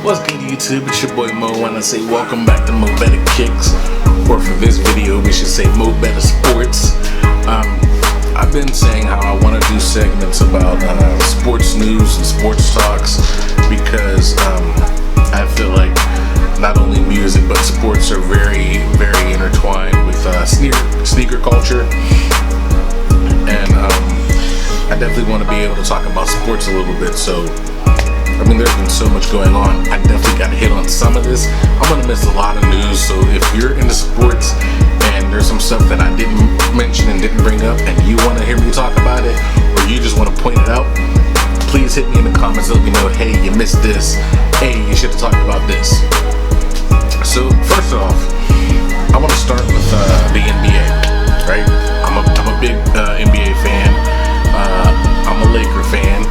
What's good, YouTube? It's your boy Mo. I want to say welcome back to Mo Betta Kicks, or for this video we should say Mo Betta Sports. I've been saying how I want to do segments about sports news and sports talks because I feel like not only music but sports are very, very intertwined with sneaker culture, and I definitely want to be able to talk about sports a little bit. So I mean, there's been so much going on. I definitely got to hit on some of this. I'm gonna miss a lot of news, so if you're into sports and there's some stuff that I didn't mention and didn't bring up and you want to hear me talk about it, or you just want to point it out, please hit me in the comments and let me know, hey, you missed this, hey, you should have talked about this. So first off, I want to start with the NBA, right? I'm a big NBA fan. I'm a Laker fan.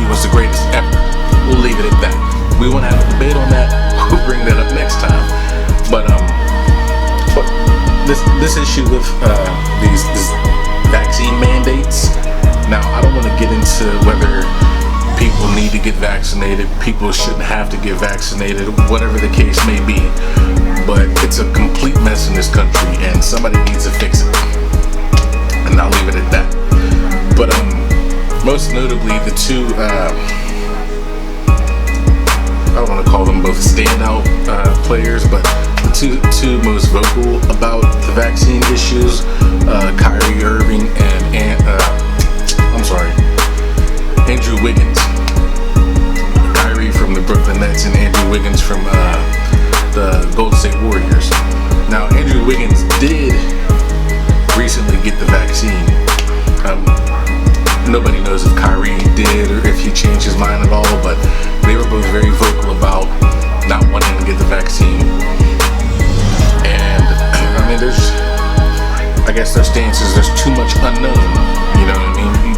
Was the greatest ever. We'll leave it at that. We want to have a debate on that. We'll bring that up next time. But this issue with these vaccine mandates. Now, I don't want to get into whether people need to get vaccinated, people shouldn't have to get vaccinated, whatever the case may be. But it's a complete mess in this country, and somebody needs to fix it. And I'll leave it at that. But most notably, the two, I don't want to call them both standout players, but the two most vocal about the vaccine issues, Kyrie Irving and Andrew Wiggins. Kyrie from the Brooklyn Nets and Andrew Wiggins from the Golden State Warriors. Now, Andrew Wiggins did recently get the vaccine. Nobody knows if Kyrie did or if he changed his mind at all, but they were both very vocal about not wanting to get the vaccine. And I mean, I guess their stance is there's too much unknown. You know what I mean? You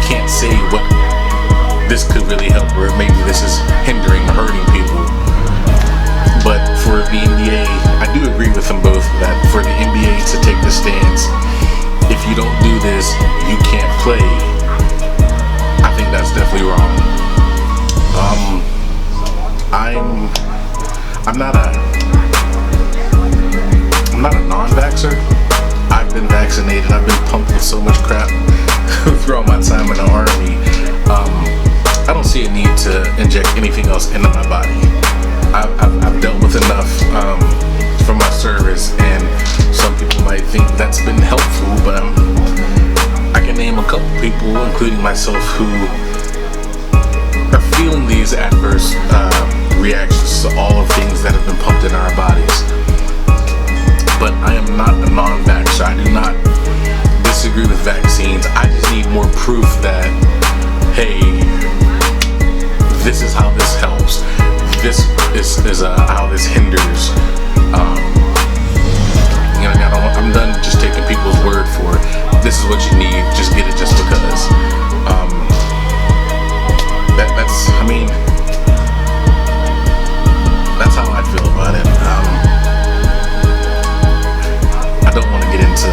can't say what this could really help, or maybe this is hindering or hurting people. But for the NBA, I do agree with them both that for the NBA to take the stance, if you don't do this, you can't play, I think that's definitely wrong. I'm not a non-vaxxer. I've been vaccinated. I've been pumped with so much crap throughout my time in the Army. I don't see a need to inject anything else into my body. I've dealt with enough from my service, and some people might think that's been helpful, but I can name a couple people, including myself, who are feeling these adverse reactions to all of things that have been pumped in our bodies. But I am not a non-vaxxer. I do not disagree with vaccines. I just need more proof that, hey, this is how this helps. This is how this hinders. I'm done just taking people's word for it. This is what you need. Just get it just because. That's how I feel about it. I don't want to get into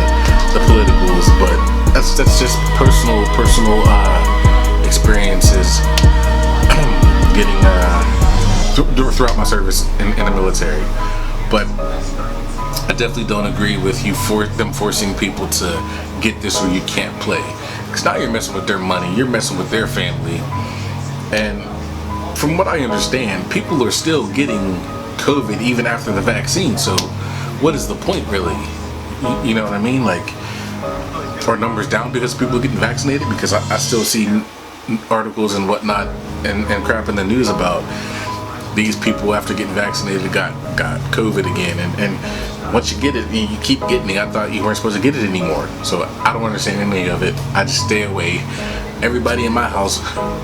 the politicals, but that's just personal experiences getting throughout my service in the military. But I definitely don't agree with them forcing people to get this or you can't play. Because now you're messing with their money, you're messing with their family. And from what I understand, people are still getting COVID even after the vaccine. So what is the point, really? You know what I mean? Like, are numbers down because people are getting vaccinated? Because I still see articles and whatnot and crap in the news about these people after getting vaccinated got COVID again, and once you get it, you keep getting it. I thought you weren't supposed to get it anymore. So I don't understand any of it. I just stay away. Everybody in my house,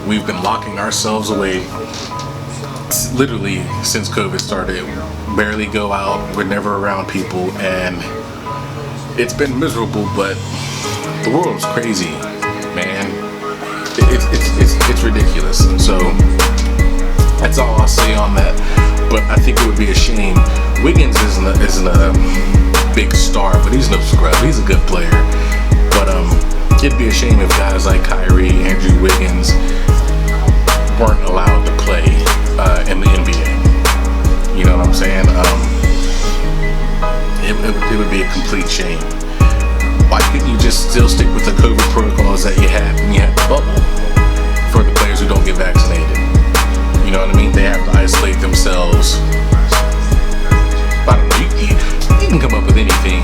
we've been locking ourselves away literally since COVID started. Barely go out. We're never around people, and it's been miserable. But the world's crazy, man. It's ridiculous. So that's all I'll say on that. But I think it would be a shame. Wiggins isn't a big star, but he's no scrub. He's a good player. But it'd be a shame if guys like Kyrie, Andrew Wiggins, weren't allowed to play in the NBA. You know what I'm saying? It would be a complete shame. Why couldn't you just still stick with the COVID protocols that you had when you had the bubble for the players who don't get vaccinated? You know what I mean? They have to isolate themselves. I don't know. You can come up with anything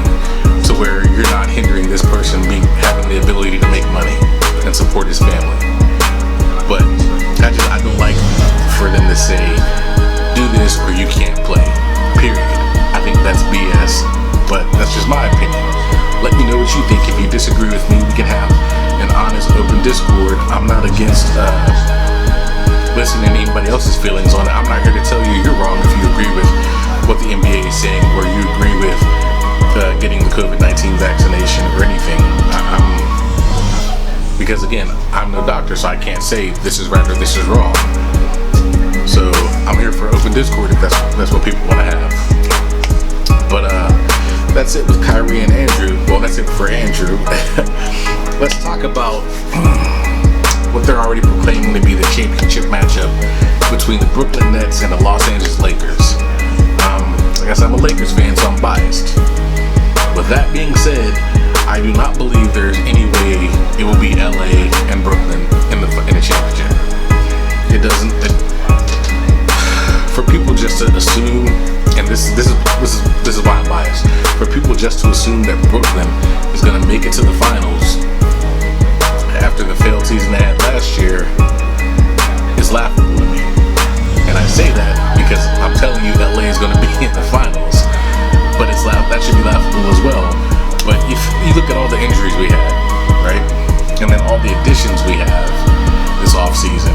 to where you're not hindering this person having the ability to make money and support his family. But I don't like for them to say, do this or you can't play. Period. I think that's BS, but that's just my opinion. Let me know what you think. If you disagree with me, we can have an honest, open Discord. I'm not against listening to anybody else's feelings on it. I'm not here to tell you you're wrong if you agree with what the NBA is saying or you agree with getting the COVID-19 vaccination or anything. Because again, I'm no doctor, so I can't say this is right or this is wrong. So I'm here for open Discord if that's what people want to have. But that's it with Kyrie and Andrew. Well, that's it for Andrew. Let's talk about what they're already proclaiming to be the championship matchup between the Brooklyn Nets and the Los Angeles Lakers. I guess I'm a Lakers fan, so I'm biased. With that being said, I do not believe there's any way it will be LA and Brooklyn in the championship. It doesn't. For people just to assume, and this is why I'm biased. For people just to assume that Brooklyn is going to make it to the finals after the failed season they had last year is laughable to me. And I say that because I'm telling you LA is going to be in the finals, but that should be laughable as well. But if you look at all the injuries we had, right, and then all the additions we have this offseason,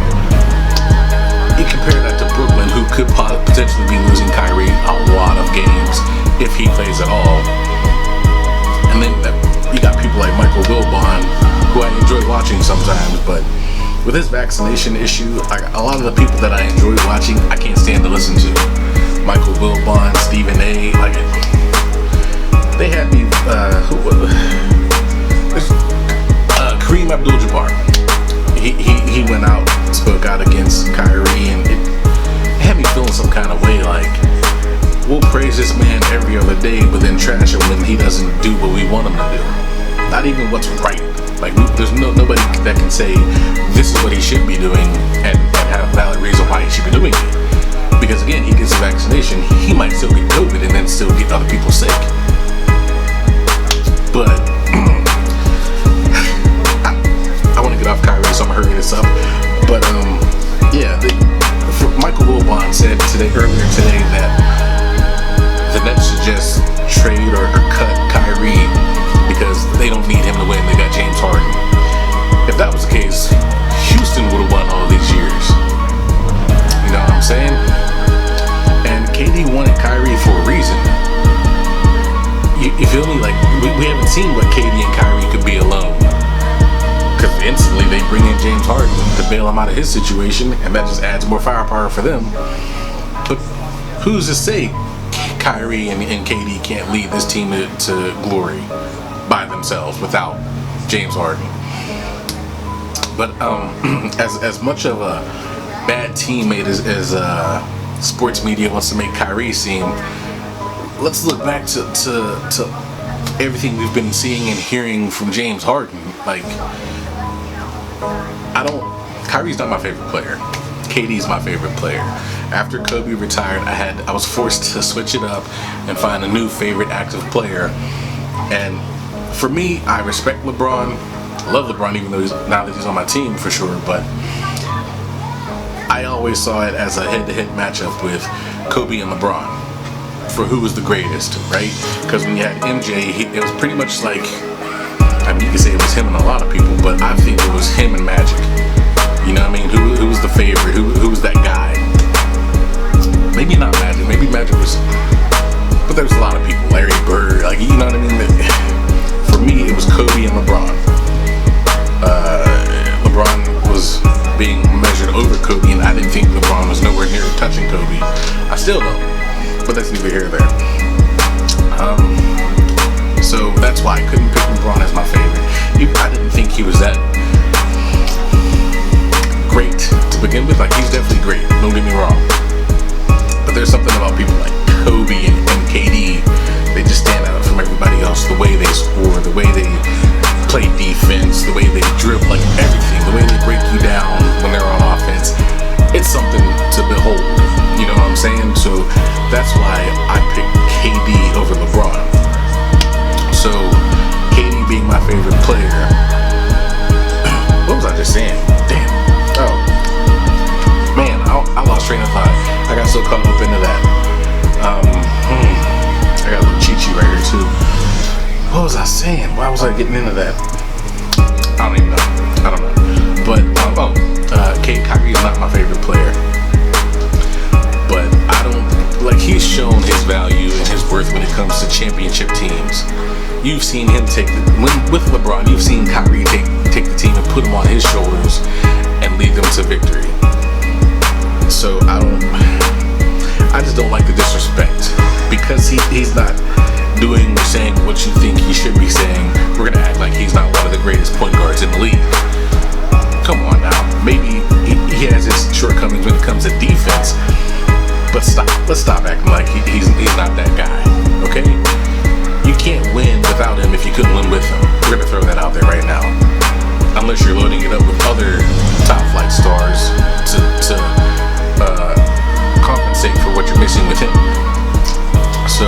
you compare that to Brooklyn, who could potentially be losing Kyrie a lot of games if he plays at all. And then you got people like Michael Wilbon, who I enjoy watching sometimes, but with this vaccination issue, a lot of the people that I enjoy watching, I can't stand to listen to. Michael Wilbon, Stephen A. They had me. Kareem Abdul-Jabbar. He went out, spoke out against Kyrie, and it had me feeling some kind of way. Like, we'll praise this man every other day, but then trash him when he doesn't do what we want him to do. Not even what's right. Like, there's nobody that can say this is what he should be doing and have a valid reason why he should be doing it. Because again, he gets a vaccination, he might still get COVID and then still get other people sick. But I want to get off Kyrie, so I'm hurrying this up. But Michael Wilbon said earlier today that the Nets should just trade or cut Kyrie because they don't need him to win. They got James Harden. If that was the case, Houston would have won all these years. You know what I'm saying? And KD wanted Kyrie for a reason. You feel me? Like, we haven't seen what KD and Kyrie could be alone. Because instantly they bring in James Harden to bail him out of his situation, and that just adds more firepower for them. But who's to say Kyrie and KD can't lead this team to glory by themselves without James Harden? But as much of a bad teammate as sports media wants to make Kyrie seem, let's look back to everything we've been seeing and hearing from James Harden. Like, Kyrie's not my favorite player. KD's my favorite player. After Kobe retired, I was forced to switch it up and find a new favorite active player. And for me, I respect LeBron. I love LeBron, even though now that he's on my team for sure. But I always saw it as a head-to-head matchup with Kobe and LeBron for who was the greatest, right? Because when you had MJ, it was pretty much like, I mean, you could say it was him and a lot of people, but I think it was him and Magic. You know what I mean? Who was the favorite? Who was that guy? Maybe not Magic. Maybe Magic was, but there was a lot of people. Larry Bird, like, you know what I mean? For me, it was Kobe and LeBron. LeBron was being measured over Kobe, and I didn't think LeBron was nowhere near touching Kobe. I still don't, but that's neither here nor there. So that's why I couldn't pick LeBron as my favorite. I didn't think he was that great to begin with. Like, he's definitely great, don't get me wrong. But there's something about people like Kobe and KD. They just stand out from everybody else. The way they score, the way they play defense, the way they dribble, like everything, the way they break you down when they're on offense. It's something to behold. You know what I'm saying? So that's why I picked KD over LeBron. So KD being my favorite player. What was I just saying? Damn. Oh. Man, I lost train of thought. I got so caught up into that. I got a little cheat sheet right here too. What was I saying? Why was I getting into that? I don't even know. I don't know. But Kyrie is not my favorite player. But I don't like, he's shown his value and his worth when it comes to championship teams. You've seen him with LeBron, you've seen Kyrie take the team and put them on his shoulders and lead them to victory. So I just don't like the disrespect, because he's not doing or saying what you think he should be saying. We're gonna act like he's not one of the greatest point guards in the league. Come on now. Maybe he has his shortcomings when it comes to defense, but let's stop acting like he's not that guy. Okay? You can't win without him if you couldn't win with him. We're gonna throw that out there right now. Unless you're loading it up with other top flight stars to compensate for what you're missing with him. So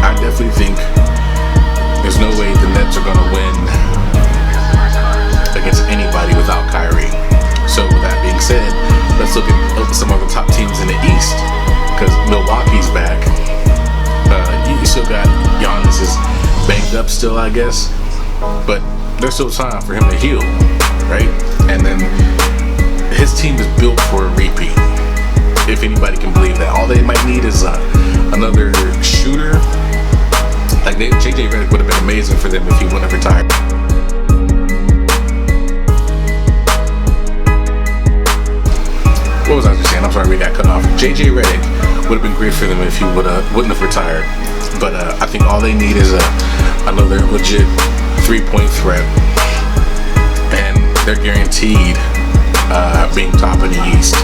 I definitely think there's no way the Nets are gonna win against anybody without Kyrie. So with that being said, let's look at some other top teams in the East, because Milwaukee's back. You still got Giannis is banged up still, I guess, but there's still time for him to heal, right? And then his team is built for a repeat, if anybody can believe that. All they might need is another shooter. Like JJ Redick would have been amazing for them if he wouldn't have retired. What was I just saying? I'm sorry, we got cut off. JJ Redick would have been great for them if he wouldn't have retired. But I think all they need is another legit three-point threat, and they're guaranteed being top of the East.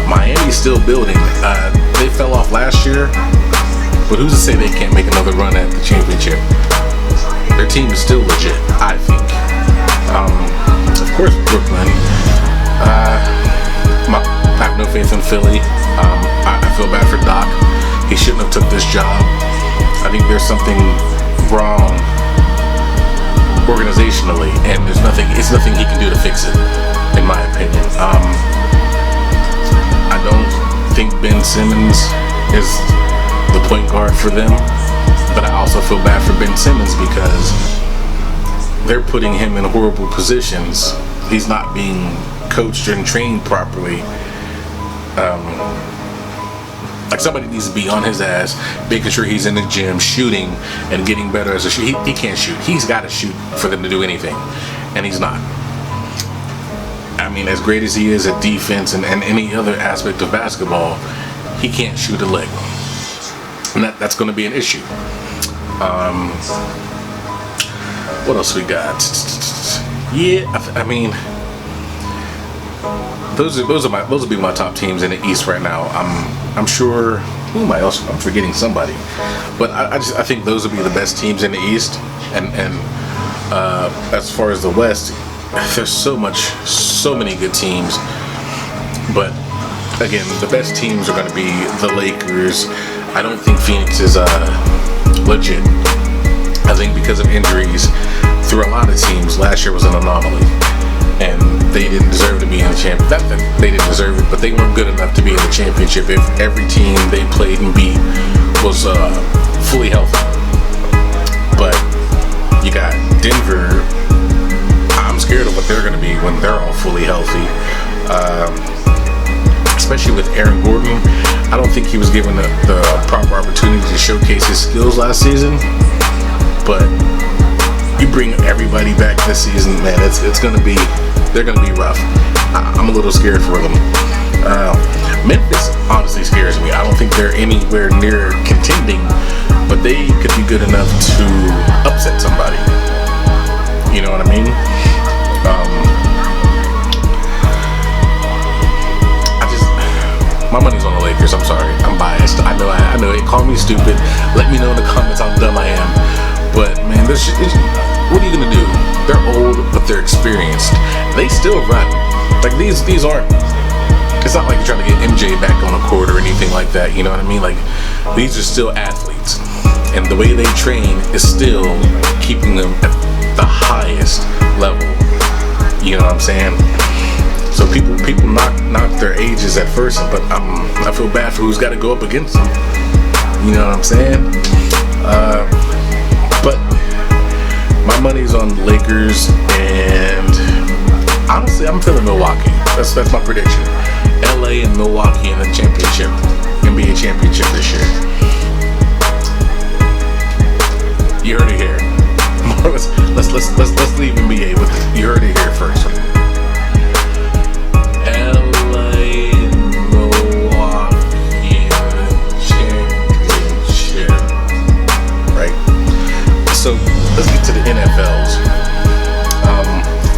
Miami's still building. They fell off last year, but who's to say they can't make another run at the championship? Their team is still legit, I think. Of course, Brooklyn. I have no faith in Philly. I feel bad for Doc. He shouldn't have took this job. I think there's something wrong organizationally, and it's nothing he can do to fix it, in my opinion. I don't think Ben Simmons is the point guard for them, but I also feel bad for Ben Simmons because they're putting him in horrible positions. He's not being coached and trained properly. Like, somebody needs to be on his ass, making sure he's in the gym, shooting and getting better as a shooter. He can't shoot. He's got to shoot for them to do anything, and he's not. I mean, as great as he is at defense and any other aspect of basketball, he can't shoot a lick, and that's going to be an issue. What else we got? Yeah, I mean, those will be my top teams in the East right now. I'm sure. Who am I else? I'm forgetting somebody, but I think those will be the best teams in the East. And as far as the West, there's so many good teams. But again, the best teams are going to be the Lakers. I don't think Phoenix is legit. I think because of injuries through a lot of teams, last year was an anomaly, and they didn't deserve to be in the championship. Not that they didn't deserve it, but they weren't good enough to be in the championship if every team they played and beat was fully healthy. But you got Denver. I'm scared of what they're going to be when they're all fully healthy. Especially with Aaron Gordon. I don't think he was given the proper opportunity to showcase his skills last season. But you bring everybody back this season, man, they're gonna be rough. I'm a little scared for them. Memphis honestly scares me. I don't think they're anywhere near contending, but they could be good enough to upset somebody. You know what I mean? on the Lakers. I'm sorry, I'm biased. I know it. Call me stupid. Let me know in the comments how dumb I am. But man, what are you gonna do? They're old, but they're experienced. They still run. Like these aren't. It's not like you're trying to get MJ back on a court or anything like that. You know what I mean? Like these are still athletes, and the way they train is still keeping them at the highest level. You know what I'm saying? So people knock their ages at first, but I feel bad for who's got to go up against them. You know what I'm saying? But my money's on the Lakers, and honestly, I'm feeling Milwaukee. That's my prediction. LA and Milwaukee in the championship, NBA championship this year. You heard it here. let's leave NBA with it. You heard it here first. So let's get to the NFLs.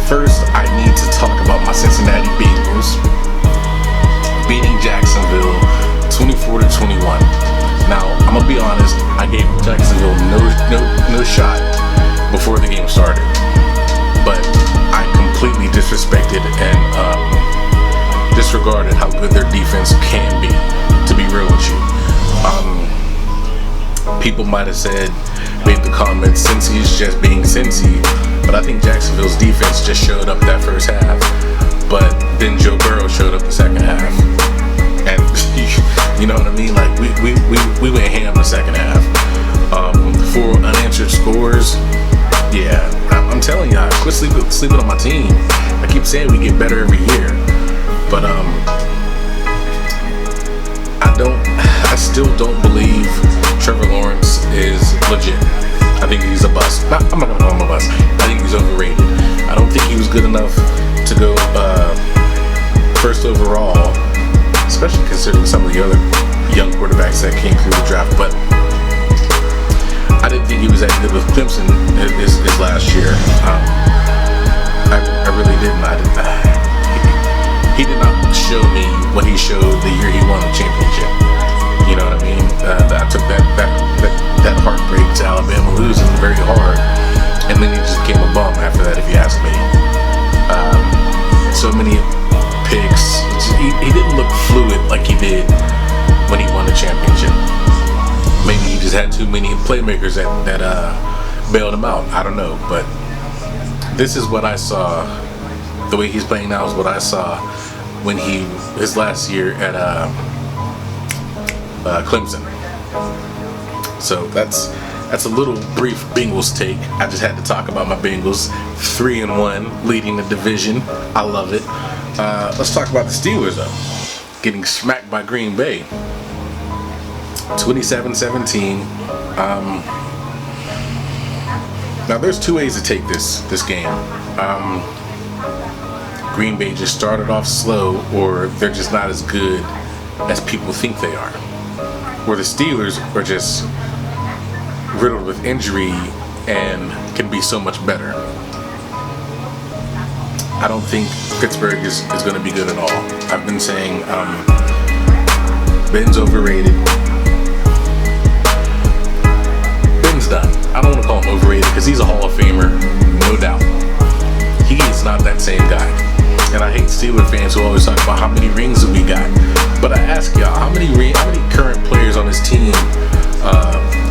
First, I need to talk about my Cincinnati Bengals beating Jacksonville 24-21. Now, I'm gonna be honest. I gave Jacksonville no shot before the game started, but I completely disrespected and disregarded how good their defense can be. To be real with you, people might have made the comment, Cincy's just being Cincy, but I think Jacksonville's defense just showed up that first half, but then Joe Burrow showed up the second half, and you know what I mean? Like we went ham the second half. 4 unanswered scores. Yeah, I'm telling y'all, quit sleeping on my team. I keep saying we get better every year, but I still don't believe Trevor Lawrence is legit. I think he's a bust. I'm not gonna call him a bust. I think he's overrated. I don't think he was good enough to go first overall, especially considering some of the other young quarterbacks that came through the draft. But I didn't think he was that good with Clemson his last year. I really didn't. He did not show me what he showed the year he won the championship. You know what I mean? I took that heartbreak to Alabama losing very hard, and then he just became a bum after that, if you ask me. So many picks. He didn't look fluid like he did when he won the championship. Maybe he just had too many playmakers that bailed him out. I don't know, but this is what I saw. The way he's playing now is what I saw when his last year at Clemson. So that's a little brief Bengals take. I just had to talk about my Bengals, 3-1, leading the division. I love it. Let's talk about the Steelers though, getting smacked by Green Bay, 27-17. Now there's two ways to take this game. Green Bay just started off slow, or they're just not as good as people think they are. Where the Steelers are just riddled with injury and can be so much better. I don't think Pittsburgh is going to be good at all. I've been saying Ben's overrated. Ben's done. I don't want to call him overrated because he's a Hall of Famer, no doubt. He is not that same guy. And I hate Steelers fans who always talk about how many rings we got. But I ask y'all, how many current players on this team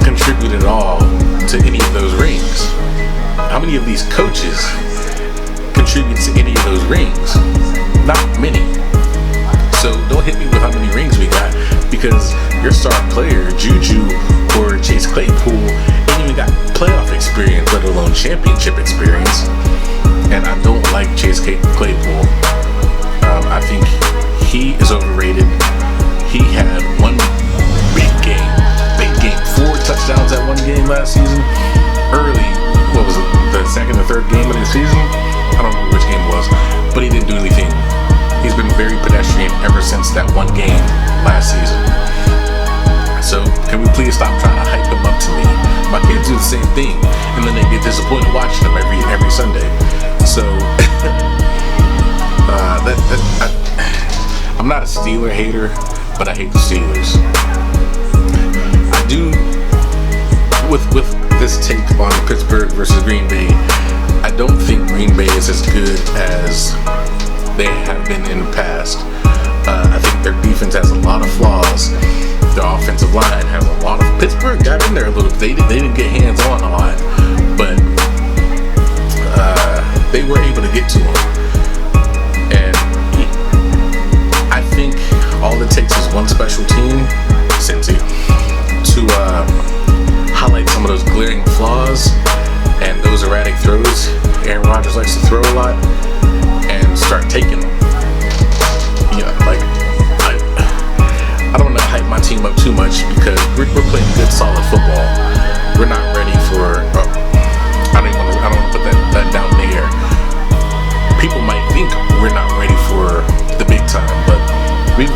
contributed at all to any of those rings? How many of these coaches contribute to any of those rings? Not many. So don't hit me with how many rings we got, because your star player, Juju or Chase Claypool, ain't even got playoff experience, let alone championship experience. And I don't like Chase Claypool. I think he is overrated. He had one big game, 4 touchdowns at one game last season. Early, what was it, the second or third game of the season? I don't remember which game it was, but he didn't do anything. He's been very pedestrian ever since that one game last season. So can we please stop trying to hype him up to me? My kids do the same thing, and then they get disappointed watching him every Sunday. So I'm not a Steeler hater. but I hate the Steelers. I do, with this take on Pittsburgh versus Green Bay, I don't think Green Bay is as good as they have been in the past. I think their defense has a lot of flaws. Their offensive line has a lot of. Pittsburgh got in there a little bit. They didn't get hands on a lot, but they were able to get to him. And I think all it takes is one special team, Cincy, to highlight some of those glaring flaws and those erratic throws Aaron Rodgers likes to throw a lot, and start taking them. Yeah, like I don't want to hype my team up too much because we're playing good, solid football. We're not ready for. I don't want to put that down in the air. People might think we're not ready for the big time, but we've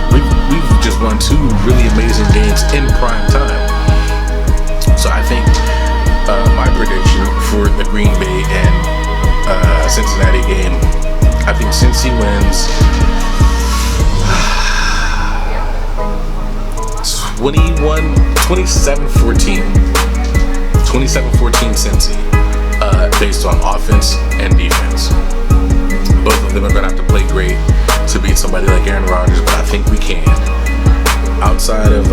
just won 2 really amazing games in prime time. So I think my prediction for the Green Bay and Cincinnati game, I think Cincy wins 27-14. 27-14 Cincy, based on offense and defense. Both of them are going to have to play great to beat somebody like Aaron Rodgers, but I think we can. Outside of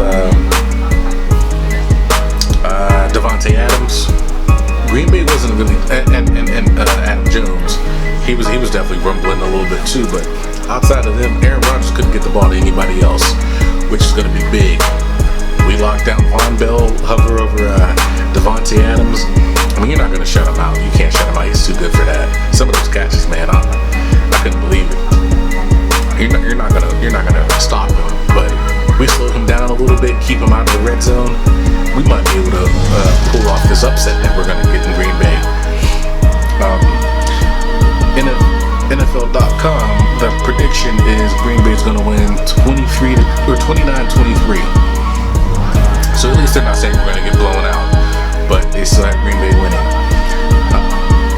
Devontae Adams, Green Bay wasn't really, and Adam Jones, he was definitely rumbling a little bit too. But outside of them, Aaron Rodgers couldn't get the ball to anybody else, which is going to be big. We locked down Von Bell, hover over Devontae Adams. I mean, you're not going to shut him out. You can't shut him out. He's too good for that. Some of those catches, man, I couldn't believe it. You're not gonna stop him, but we slow him down a little bit, keep him out of the red zone. We might be able to pull off this upset that we're gonna get in Green Bay. NFL.com, the prediction is Green Bay's gonna win 29-23. So at least they're not saying we're gonna get blown out, but they still have Green Bay winning.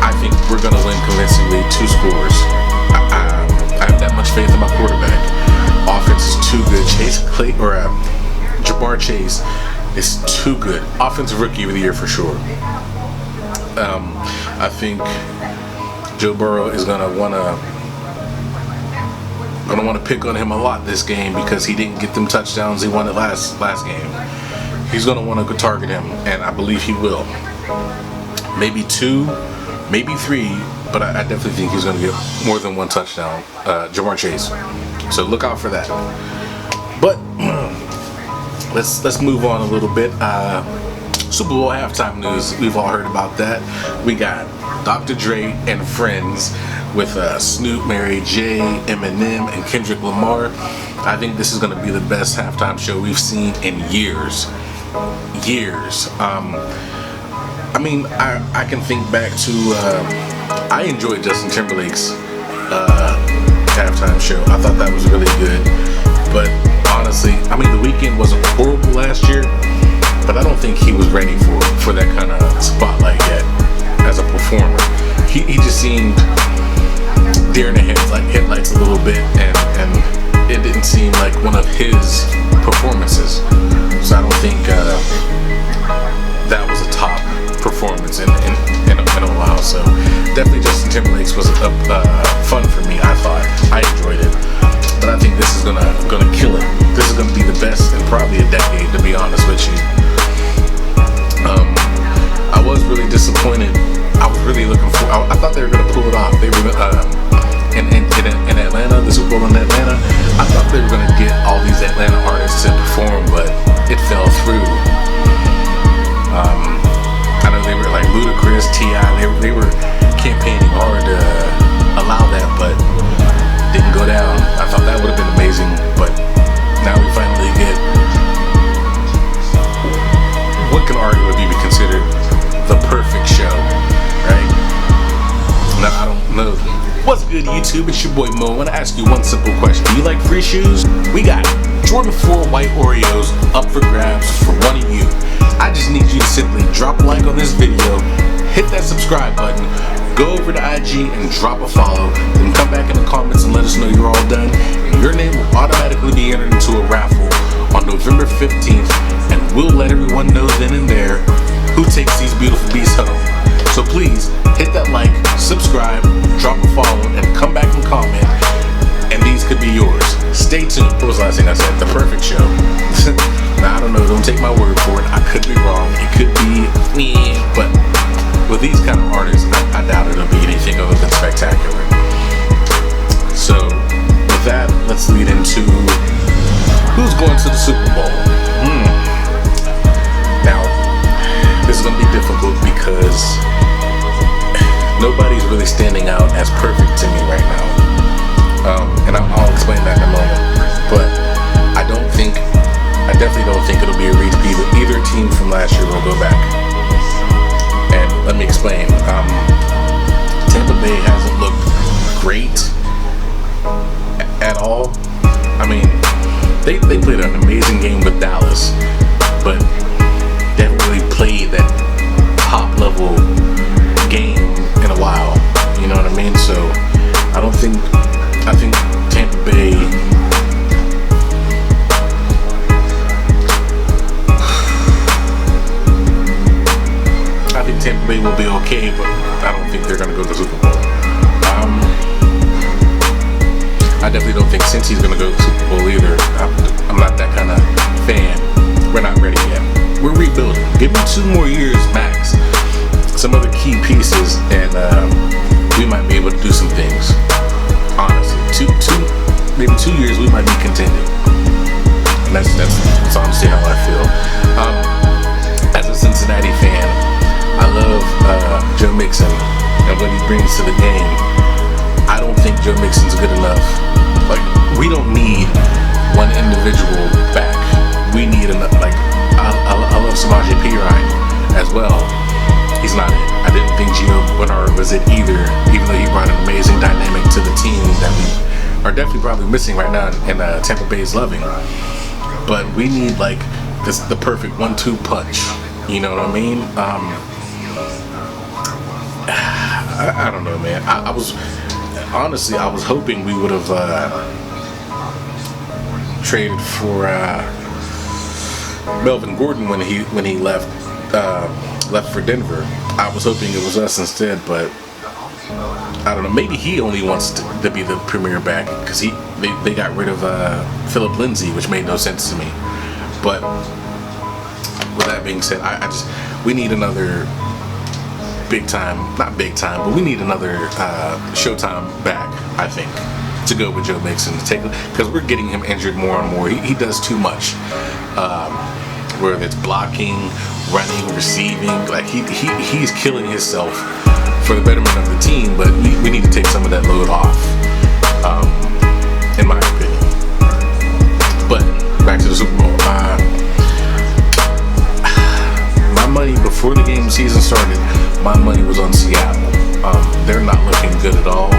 I think we're gonna win convincingly, 2 scores. I have that much faith in my quarterback. Offense is too good. Ja'Marr Chase is too good. Offensive Rookie of the Year for sure. I think Joe Burrow is gonna wanna pick on him a lot this game because he didn't get them touchdowns he wanted last game. He's gonna want to target him, and I believe he will. Maybe 2, maybe 3. But I definitely think he's going to get more than 1 touchdown, Ja'Marr Chase. So look out for that. But let's move on a little bit. Super Bowl halftime news. We've all heard about that. We got Dr. Dre and friends with Snoop, Mary J, Eminem, and Kendrick Lamar. I think this is going to be the best halftime show we've seen in years. I mean, I can think back to. I enjoyed Justin Timberlake's halftime show. I thought that was really good. But honestly, I mean, The Weeknd wasn't horrible last year, but I don't think he was ready for that kind of spotlight yet as a performer. He just seemed deer in the headlights a little bit, and it didn't seem like one of his performances. So I don't think that was a top performance in a while. So definitely Justin Timberlake's was fun for me. I thought I enjoyed it, but I think this is gonna kill it. This is gonna be the best in probably a decade, to be honest with you. I was really disappointed. I was really looking for. I thought they were gonna pull it off. They were in Atlanta, the Super Bowl in Atlanta. I thought they were gonna get all these Atlanta artists to perform, but it fell through. I know they were like Ludacris, T.I. They were campaigning hard to allow that, but didn't go down. I thought that would have been amazing, but now we finally get what can arguably be considered the perfect show, right? Now I don't know. What's good, YouTube? It's your boy Mo. I want to ask you one simple question. Do you like free shoes? We got Jordan 4 white Oreos up for grabs for one of you. I just need you to simply drop a like on this video, hit that subscribe button, go over to IG and drop a follow, then come back in the comments and let us know you're all done, and your name will automatically be entered into a raffle on November 15th, and we'll let everyone know then and there who takes these beautiful beasts home. So please hit that like, subscribe, drop a follow, and come back and comment, and these could be yours. Stay tuned. What was the last thing I said? The perfect show. Now, I don't know, don't take my word for it. I could be wrong. It could be but with these kind of artists, I doubt it'll be anything other than spectacular. So with that, let's lead into who's going to the Super Bowl. Now, this is going to be difficult because nobody's really standing out as perfect to me right now. And I'll explain that in a moment. But I definitely don't think it'll be a repeat. Either team from last year will go back. And let me explain. Tampa Bay hasn't looked great at all. I mean, they played an amazing game with Dallas, but they haven't really played that top level game in a while. You know what I mean? So I think Tampa Bay Tampa Bay will be okay, but I don't think they're going to go to the Super Bowl. I definitely don't think Cincy's going to go to the Super Bowl either. I'm not that kind of fan. We're not ready yet. We're rebuilding. Give me 2 more years max. Some other key pieces, and we might be able to do some things. Honestly, maybe 2 years we might be contending. And that's honestly how I feel. As a Cincinnati fan, I love Joe Mixon and what he brings to the game. I don't think Joe Mixon's good enough. Like, we don't need one individual back. We need enough. Like, I love Samaje Perine as well. He's not it. I didn't think Gio Bernard was it either, even though he brought an amazing dynamic to the team that we are definitely probably missing right now, and Tampa Bay is loving. But we need like the perfect 1-2 punch. You know what I mean? I don't know, man. I was hoping we would have traded for Melvin Gordon when he left for Denver. I was hoping it was us instead, but I don't know. Maybe he only wants to be the premier back because they got rid of Philip Lindsay, which made no sense to me. But with that being said, we need another not big time, but we need another Showtime back, I think, to go with Joe Mixon, because we're getting him injured more and more. He does too much, whether it's blocking, running, receiving. Like he's killing himself for the betterment of the team, but we need to take some of that load off, in my opinion. But back to the Super Bowl. My money before the game season started, my money was on Seattle. They're not looking good at all.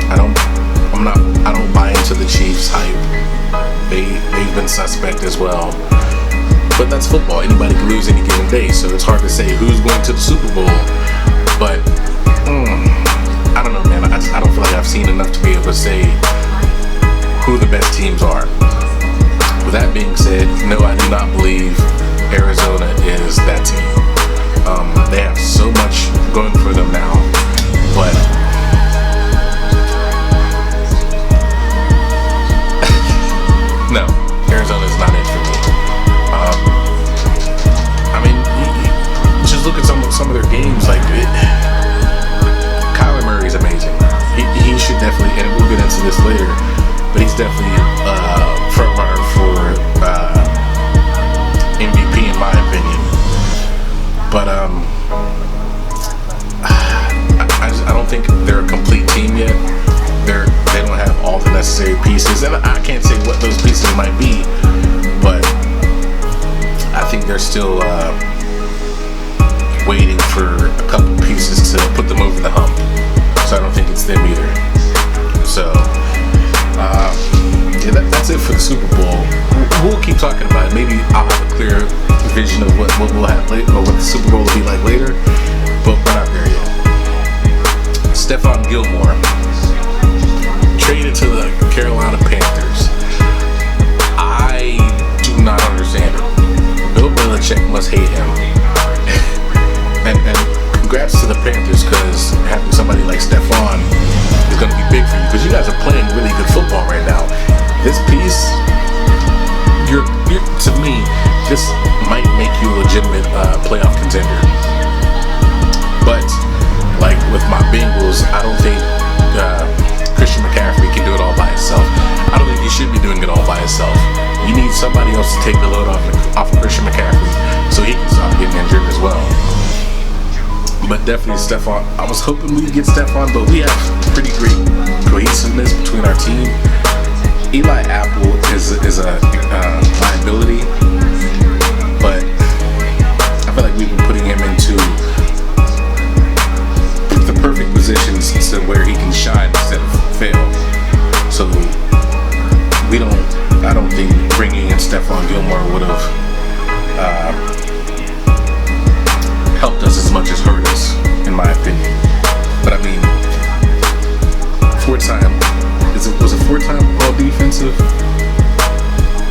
I don't buy into the Chiefs hype. They've been suspect as well. But that's football. Anybody can lose any given day, so it's hard to say who's going to the Super Bowl. But I don't know, man. I don't feel like I've seen enough to be able to say who the best teams are. With that being said, no, I do not believe Arizona is that team. They have so much going for them now, but no, Arizona is not it for me. I mean, just look at some of their games. Like Kyler Murray's amazing. He should definitely, and we'll get into this later, but he's definitely front runner for MVP in my opinion. But I don't think they're a complete team yet. They don't have all the necessary pieces, and I can't say what those pieces might be, but I think they're still waiting for a couple pieces to put them over the hump. So I don't think it's them either. So yeah, that's it for the Super Bowl. We'll keep talking about it. Maybe I'll have a clear vision of what we'll have later, or what the Super Bowl will be like later, but we're not there yet. Stephon Gilmore traded to the Carolina Panthers. this might make you a legitimate playoff contender. But like with my Bengals, I don't think Christian McCaffrey can do it all by himself. I don't think he should be doing it all by himself. You need somebody else to take the load off of Christian McCaffrey so he can stop getting injured as well. But definitely Stephon. I was hoping we'd get Stephon, but we have pretty great cohesiveness between our team. Eli Apple is a liability, but I feel like we've been putting him into the perfect positions to where he can shine instead of fail. So I don't think bringing in Stephon Gilmore would have helped us as much as hurt us, in my opinion. But I mean, was it four-time all defensive?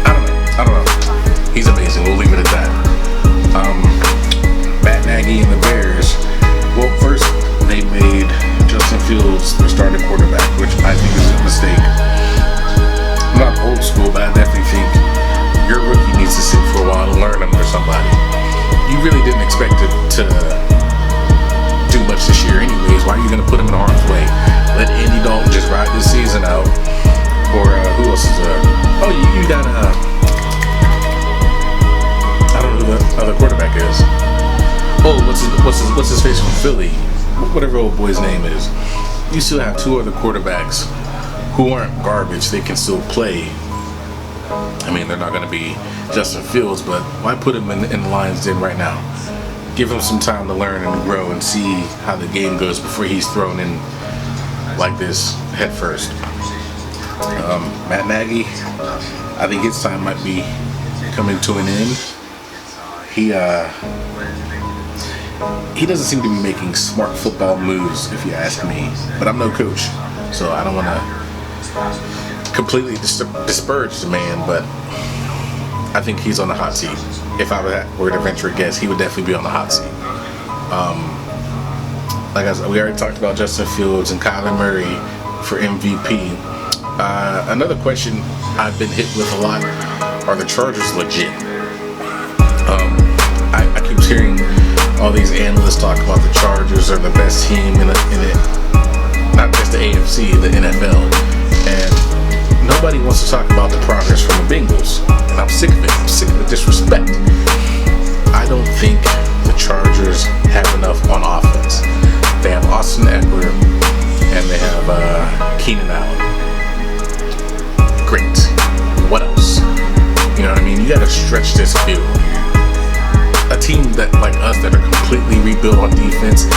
I don't know. He's amazing. We'll leave it at that. Matt Nagy and the Bears. Well, first they made Justin Fields their starting quarterback, which I think is a mistake. I'm not old school, but I definitely think your rookie needs to sit for a while and learn under somebody. You really didn't expect it to do much this year anyways. Why are you going to put him in harm's way? Let Andy Dalton just ride this season out. Or who else is oh, you got I don't know who the other quarterback is. Oh, what's his face from Philly? Whatever old boy's name is. You still have two other quarterbacks who aren't garbage. They can still play. I mean, they're not going to be Justin Fields, but why put him in the Lions Den right now? Give him some time to learn and grow and see how the game goes before he's thrown in like this head first. Matt Nagy, I think his time might be coming to an end. He doesn't seem to be making smart football moves, if you ask me. But I'm no coach, so I don't want to completely disparage the man, but I think he's on the hot seat. If I were to venture a guess, he would definitely be on the hot seat. Like I said, we already talked about Justin Fields and Kyler Murray for MVP. Another question I've been hit with a lot: are the Chargers legit? I keep hearing all these analysts talk about the Chargers are the best team in it, not just the AFC, the NFL, and nobody wants to talk about the progress from the Bengals. And I'm sick of it. I'm sick of the disrespect. I don't think the Chargers have enough on offense. They have Austin Eckler and they have Keenan Allen. Great. What else? You know what I mean? You gotta stretch this field. A team that like us that are completely rebuilt on defense,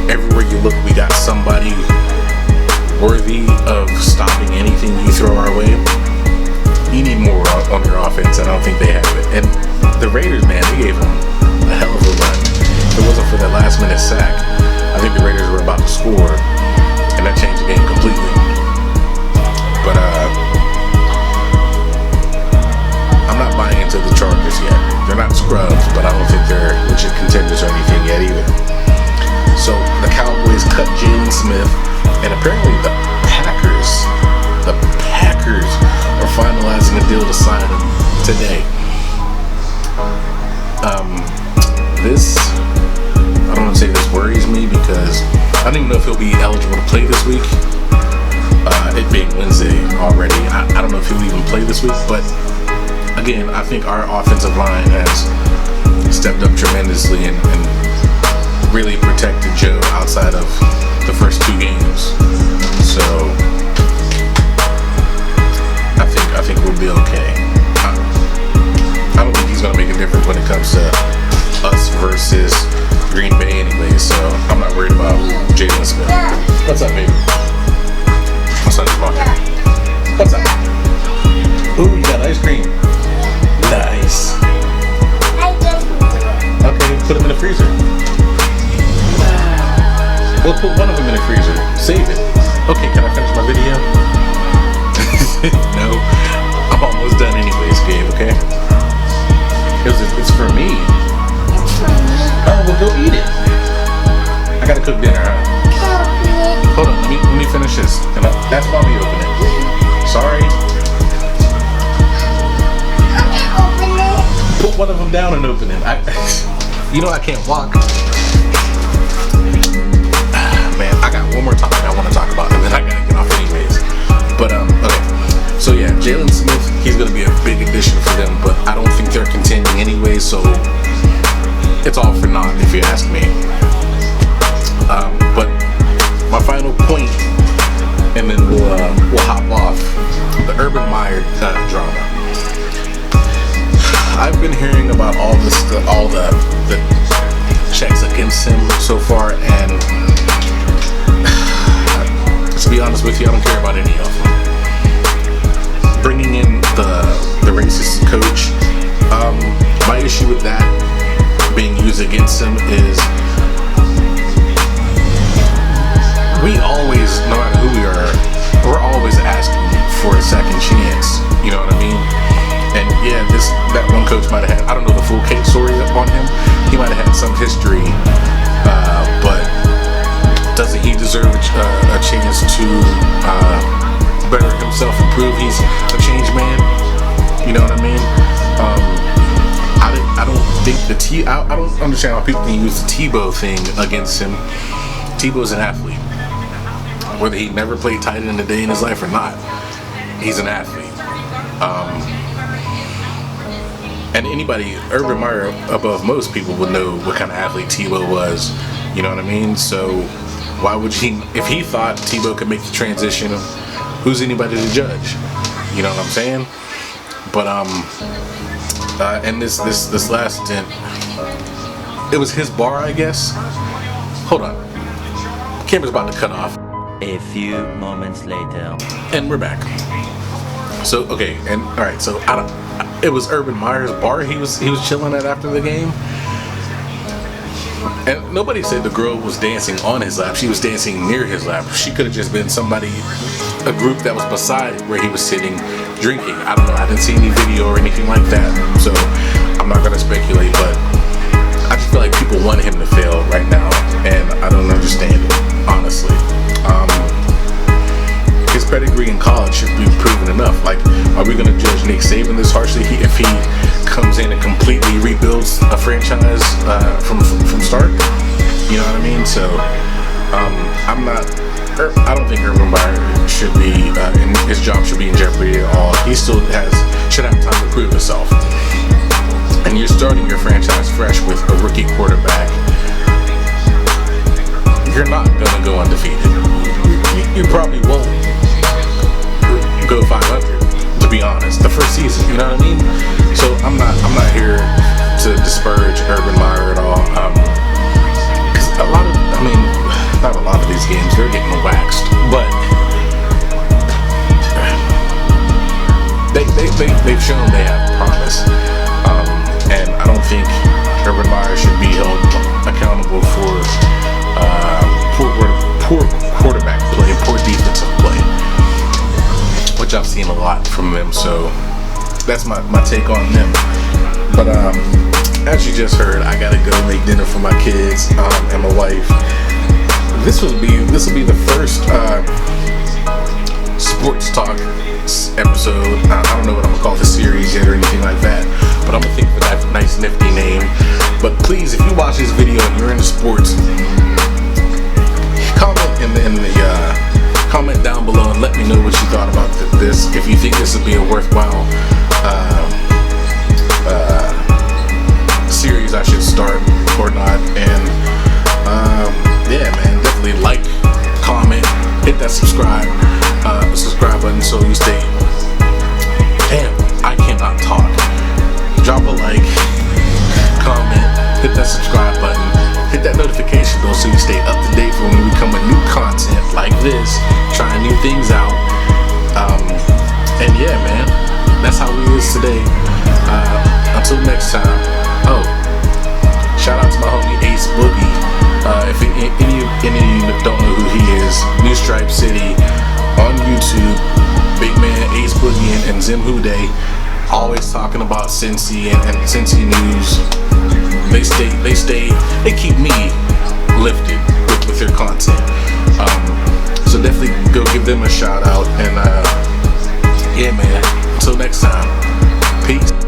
everywhere you look we got somebody worthy of stopping anything you throw our way. You need more on your offense, and I don't think they have it. And the Raiders, man, they gave them a hell of a run. If it wasn't for that last minute sack, I think the Raiders were about to score, and that changed the game completely. But I'm not buying into the Chargers yet. They're not scrubs, but I don't think they're legit contenders or anything yet either. So the Cowboys cut Jalen Smith, and apparently the Packers are finalizing a deal to sign him today. I don't want to say this worries me because I don't even know if he'll be eligible to play this week. It being Wednesday already, I don't know if he'll even play this week, but again, I think our offensive line has stepped up tremendously and really protected Joe outside of the first two games. So I think we'll be okay. I don't think he's gonna make a difference when it comes to us versus Green Bay anyway. So I'm not worried about Jalen Smith. What's up, baby? My son's walking. What's up? Ooh, you got ice cream. Nice. Okay, put them in the freezer. We'll put one of them in the freezer. Save it. Okay, can I finish my video? No, I'm almost done. down and open it. You know I can't walk. Man, I got one more topic I want to talk about, and then I gotta get off anyways. But okay. So yeah, Jalen Smith, he's gonna be a big addition for them, but I don't think they're contending anyway. So it's all for naught, if you ask me. But my final point, and then we'll hop off the Urban Meyer drama. I've been hearing about all the checks against him so far, and to be honest with you, I don't care about any of them. Bringing in the racist coach, my issue with that being used against him is we always, no matter who we are, we're always asking for a second chance. You know what I mean? And yeah, that one coach might have had, I don't know the full case story on him. He might have had some history, but doesn't he deserve a chance to better himself, improve? He's a changed man. You know what I mean? I don't think I don't understand how people can use the Tebow thing against him. Tebow's an athlete. Whether he never played tight end a day in his life or not, he's an athlete. And anybody, Urban Meyer, above most people, would know what kind of athlete Tebow was. You know what I mean? So why would he, if he thought Tebow could make the transition, who's anybody to judge? You know what I'm saying? But and this last stint, it was his bar, I guess. Hold on, camera's about to cut off. A few moments later, and we're back. So okay, and all right, so it was Urban Meyer's bar he was chilling at after the game, and nobody said the girl was dancing on his lap. She was dancing near his lap. She could have just been somebody, a group that was beside where he was sitting drinking. I don't know. I didn't see any video or anything like that, so I'm not gonna speculate. But I just feel like people want him to fail right now, and I don't understand it, honestly. His pedigree in college should be proven enough. Like, are we gonna judge Nick Saban this harshly if he comes in and completely rebuilds a franchise from start? You know what I mean? So I don't think Urban Meyer should be his job should be in jeopardy at all. He still should have time to prove himself. And you're starting your franchise fresh with a rookie quarterback. You're not gonna go undefeated. You probably won't go 500, to be honest, the first season. You know what I mean? So I'm not here to disparage Urban Meyer at all. Because not a lot of these games, they're getting waxed, but they've shown they have promise. And I don't think Urban Meyer should be held accountable for poor quarterback play, poor defensive play, which I've seen a lot from them. So that's my take on them. But as you just heard, I gotta go make dinner for my kids and my wife. This will be the first sports talk episode. I don't know what I'm gonna call the series yet or anything like that, but I'm gonna think of a nice nifty name. But please, if you watch this video and you're into sports, comment down below and let me know what you thought about this. If you think this would be a worthwhile series I should start or not. And yeah, man, definitely like, comment, hit that subscribe button so you stay. Damn, I cannot talk. Drop a like, comment, hit that subscribe button, hit that notification bell so you stay up to date for when we come with new content like this, trying new things out. And yeah, man, that's how we is today. Until next time. Oh, shout out to my homie Ace Boogie. If any of you don't know who he is, New Stripe City on YouTube, big man Ace Boogie and Zim Hude, always talking about Cincy and Cincy news. They keep me lifted with their content. So definitely go give them a shout out. And yeah, man, until next time, peace.